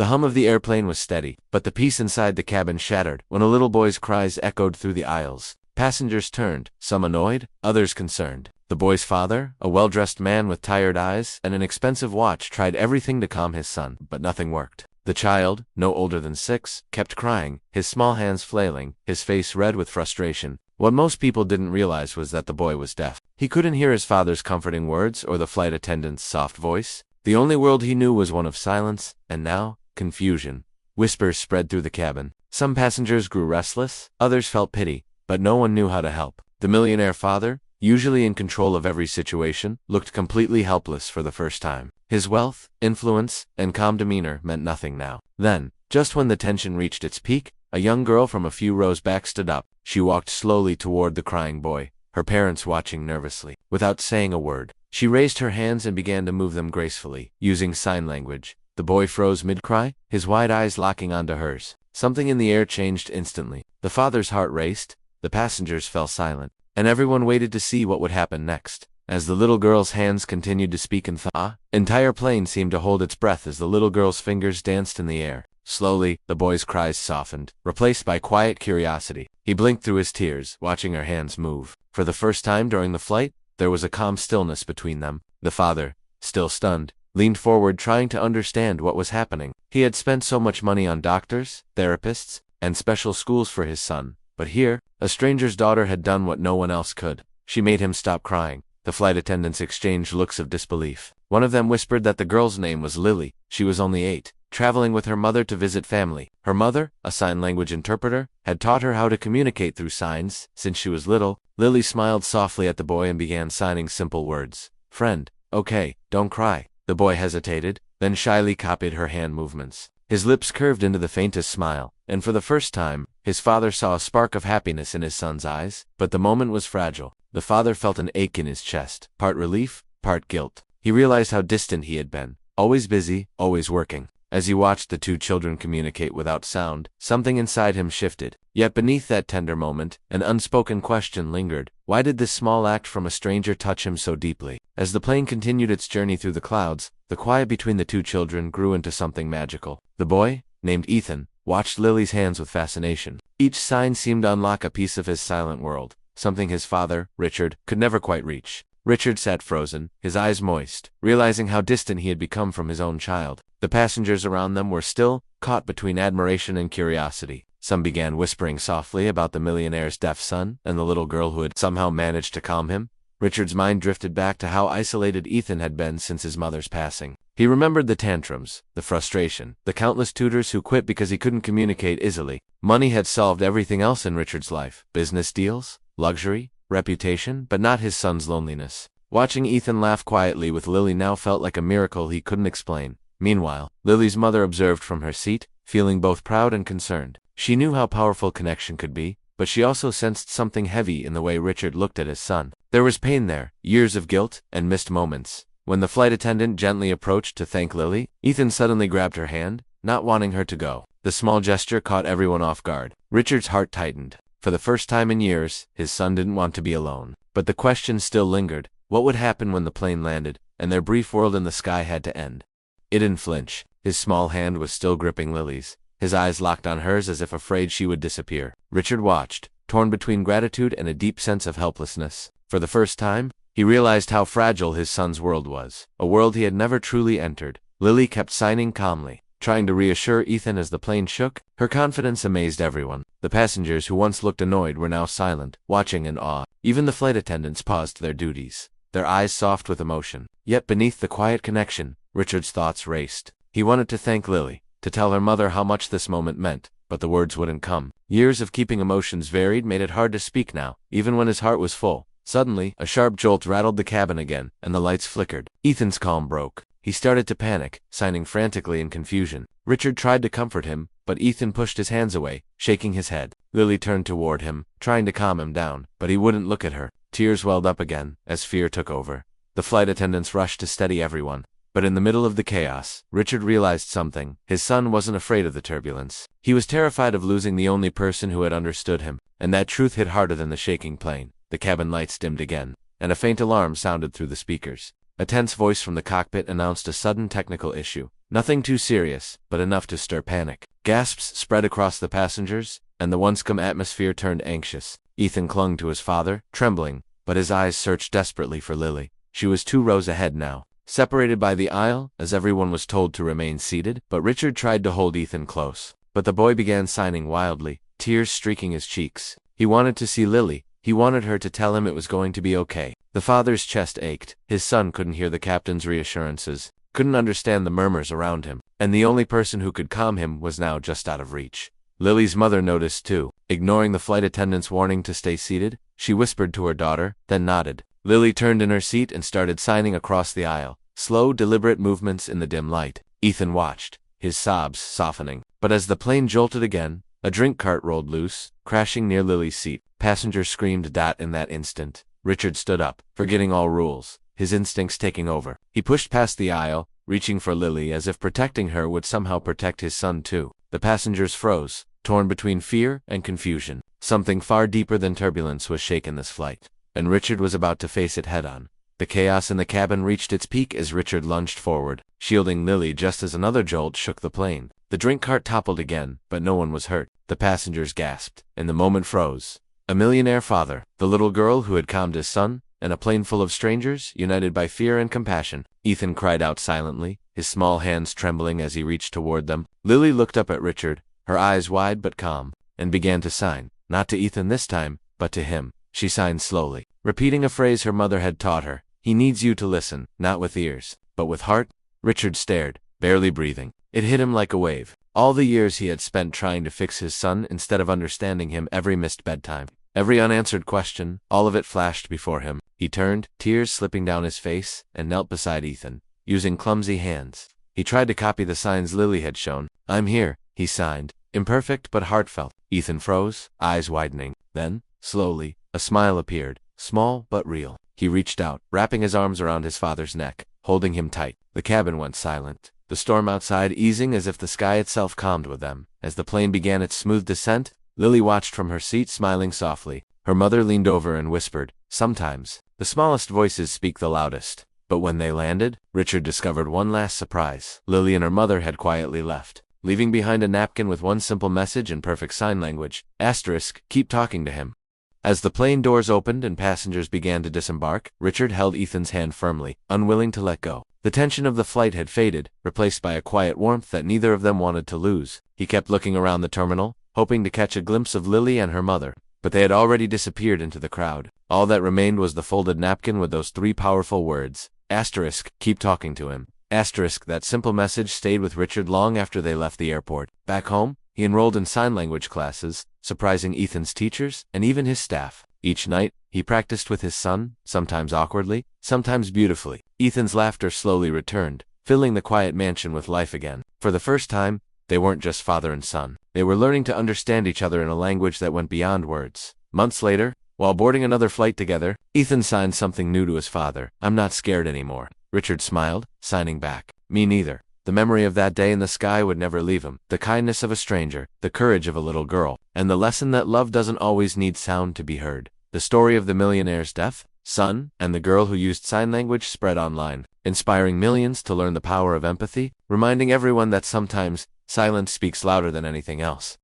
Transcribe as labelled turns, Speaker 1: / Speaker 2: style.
Speaker 1: The hum of the airplane was steady, but the peace inside the cabin shattered when a little boy's cries echoed through the aisles. Passengers turned, some annoyed, others concerned. The boy's father, a well-dressed man with tired eyes and an expensive watch, tried everything to calm his son, but nothing worked. The child, no older than 6, kept crying, his small hands flailing, his face red with frustration. What most people didn't realize was that the boy was deaf. He couldn't hear his father's comforting words or the flight attendant's soft voice. The only world he knew was one of silence, and now, confusion. Whispers spread through the cabin. Some passengers grew restless, others felt pity, but no one knew how to help. The millionaire father, usually in control of every situation, looked completely helpless for the first time. His wealth, influence, and calm demeanor meant nothing now. Then, just when the tension reached its peak, a young girl from a few rows back stood up. She walked slowly toward the crying boy, her parents watching nervously. Without saying a word, she raised her hands and began to move them gracefully, using sign language. The boy froze mid-cry, his wide eyes locking onto hers. Something in the air changed instantly. The father's heart raced, the passengers fell silent, and everyone waited to see what would happen next. As the little girl's hands continued to speak in the entire plane seemed to hold its breath as the little girl's fingers danced in the air. Slowly, the boy's cries softened, replaced by quiet curiosity. He blinked through his tears, watching her hands move. For the first time during the flight, there was a calm stillness between them. The father, still stunned, leaned forward trying to understand what was happening. He had spent so much money on doctors, therapists, and special schools for his son. But here, a stranger's daughter had done what no one else could. She made him stop crying. The flight attendants exchanged looks of disbelief. One of them whispered that the girl's name was Lily. She was only 8, traveling with her mother to visit family. Her mother, a sign language interpreter, had taught her how to communicate through signs since she was little. Lily smiled softly at the boy and began signing simple words. "Friend, okay, don't cry." The boy hesitated, then shyly copied her hand movements. His lips curved into the faintest smile, and for the first time, his father saw a spark of happiness in his son's eyes. But the moment was fragile. The father felt an ache in his chest, part relief, part guilt. He realized how distant he had been, always busy, always working. As he watched the two children communicate without sound, something inside him shifted. Yet beneath that tender moment, an unspoken question lingered. Why did this small act from a stranger touch him so deeply? As the plane continued its journey through the clouds, the quiet between the two children grew into something magical. The boy, named Ethan, watched Lily's hands with fascination. Each sign seemed to unlock a piece of his silent world, something his father, Richard, could never quite reach. Richard sat frozen, his eyes moist, realizing how distant he had become from his own child. The passengers around them were still, caught between admiration and curiosity. Some began whispering softly about the millionaire's deaf son and the little girl who had somehow managed to calm him. Richard's mind drifted back to how isolated Ethan had been since his mother's passing. He remembered the tantrums, the frustration, the countless tutors who quit because he couldn't communicate easily. Money had solved everything else in Richard's life. Business deals, luxury, reputation, but not his son's loneliness. Watching Ethan laugh quietly with Lily now felt like a miracle he couldn't explain. Meanwhile, Lily's mother observed from her seat, feeling both proud and concerned. She knew how powerful connection could be, but she also sensed something heavy in the way Richard looked at his son. There was pain there, years of guilt, and missed moments. When the flight attendant gently approached to thank Lily, Ethan suddenly grabbed her hand, not wanting her to go. The small gesture caught everyone off guard. Richard's heart tightened. For the first time in years, his son didn't want to be alone. But the question still lingered. What would happen when the plane landed, and their brief world in the sky had to end? It didn't flinch. His small hand was still gripping Lily's, his eyes locked on hers as if afraid she would disappear. Richard watched, torn between gratitude and a deep sense of helplessness. For the first time, he realized how fragile his son's world was, a world he had never truly entered. Lily kept signing calmly, trying to reassure Ethan as the plane shook. Her confidence amazed everyone. The passengers who once looked annoyed were now silent, watching in awe. Even the flight attendants paused their duties, their eyes soft with emotion. Yet beneath the quiet connection, Richard's thoughts raced. He wanted to thank Lily, to tell her mother how much this moment meant, but the words wouldn't come. Years of keeping emotions varied made it hard to speak now, even when his heart was full. Suddenly, a sharp jolt rattled the cabin again, and the lights flickered. Ethan's calm broke. He started to panic, signing frantically in confusion. Richard tried to comfort him, but Ethan pushed his hands away, shaking his head. Lily turned toward him, trying to calm him down, but he wouldn't look at her. Tears welled up again, as fear took over. The flight attendants rushed to steady everyone. But in the middle of the chaos, Richard realized something. His son wasn't afraid of the turbulence. He was terrified of losing the only person who had understood him, and that truth hit harder than the shaking plane. The cabin lights dimmed again, and a faint alarm sounded through the speakers. A tense voice from the cockpit announced a sudden technical issue. Nothing too serious, but enough to stir panic. Gasps spread across the passengers, and the once-calm atmosphere turned anxious. Ethan clung to his father, trembling, but his eyes searched desperately for Lily. She was 2 rows ahead now, separated by the aisle, as everyone was told to remain seated, but Richard tried to hold Ethan close. But the boy began signing wildly, tears streaking his cheeks. He wanted to see Lily. He wanted her to tell him it was going to be okay. The father's chest ached. His son couldn't hear the captain's reassurances, couldn't understand the murmurs around him, and the only person who could calm him was now just out of reach. Lily's mother noticed too. Ignoring the flight attendant's warning to stay seated, she whispered to her daughter, then nodded. Lily turned in her seat and started signing across the aisle. Slow, deliberate movements in the dim light. Ethan watched, his sobs softening. But as the plane jolted again, a drink cart rolled loose, crashing near Lily's seat. Passengers screamed in that instant. Richard stood up, forgetting all rules, his instincts taking over. He pushed past the aisle, reaching for Lily as if protecting her would somehow protect his son too. The passengers froze, torn between fear and confusion. Something far deeper than turbulence was shaking this flight, and Richard was about to face it head-on. The chaos in the cabin reached its peak as Richard lunged forward, shielding Lily just as another jolt shook the plane. The drink cart toppled again, but no one was hurt. The passengers gasped, and the moment froze. A millionaire father, the little girl who had calmed his son, and a plane full of strangers, united by fear and compassion. Ethan cried out silently, his small hands trembling as he reached toward them. Lily looked up at Richard, her eyes wide but calm, and began to sign, not to Ethan this time, but to him. She signed slowly, repeating a phrase her mother had taught her. He needs you to listen, not with ears, but with heart. Richard stared, barely breathing. It hit him like a wave. All the years he had spent trying to fix his son instead of understanding him, every missed bedtime, every unanswered question, all of it flashed before him. He turned, tears slipping down his face, and knelt beside Ethan, using clumsy hands. He tried to copy the signs Lily had shown. I'm here, he signed, imperfect but heartfelt. Ethan froze, eyes widening. Then, slowly, a smile appeared, small but real. He reached out, wrapping his arms around his father's neck, holding him tight. The cabin went silent, the storm outside easing as if the sky itself calmed with them. As the plane began its smooth descent, Lily watched from her seat, smiling softly. Her mother leaned over and whispered, sometimes, the smallest voices speak the loudest. But when they landed, Richard discovered one last surprise. Lily and her mother had quietly left, leaving behind a napkin with one simple message in perfect sign language, *, keep talking to him. As the plane doors opened and passengers began to disembark, Richard held Ethan's hand firmly, unwilling to let go. The tension of the flight had faded, replaced by a quiet warmth that neither of them wanted to lose. He kept looking around the terminal, hoping to catch a glimpse of Lily and her mother, but they had already disappeared into the crowd. All that remained was the folded napkin with those 3 powerful words, *, keep talking to him. *, that simple message stayed with Richard long after they left the airport. Back home, he enrolled in sign language classes, surprising Ethan's teachers and even his staff. Each night, he practiced with his son, sometimes awkwardly, sometimes beautifully. Ethan's laughter slowly returned, filling the quiet mansion with life again. For the first time, they weren't just father and son. They were learning to understand each other in a language that went beyond words. Months later, while boarding another flight together, Ethan signed something new to his father. I'm not scared anymore. Richard smiled, signing back. Me neither. The memory of that day in the sky would never leave him. The kindness of a stranger, the courage of a little girl, and the lesson that love doesn't always need sound to be heard. The story of the millionaire's death, son, and the girl who used sign language spread online, inspiring millions to learn the power of empathy, reminding everyone that sometimes silence speaks louder than anything else.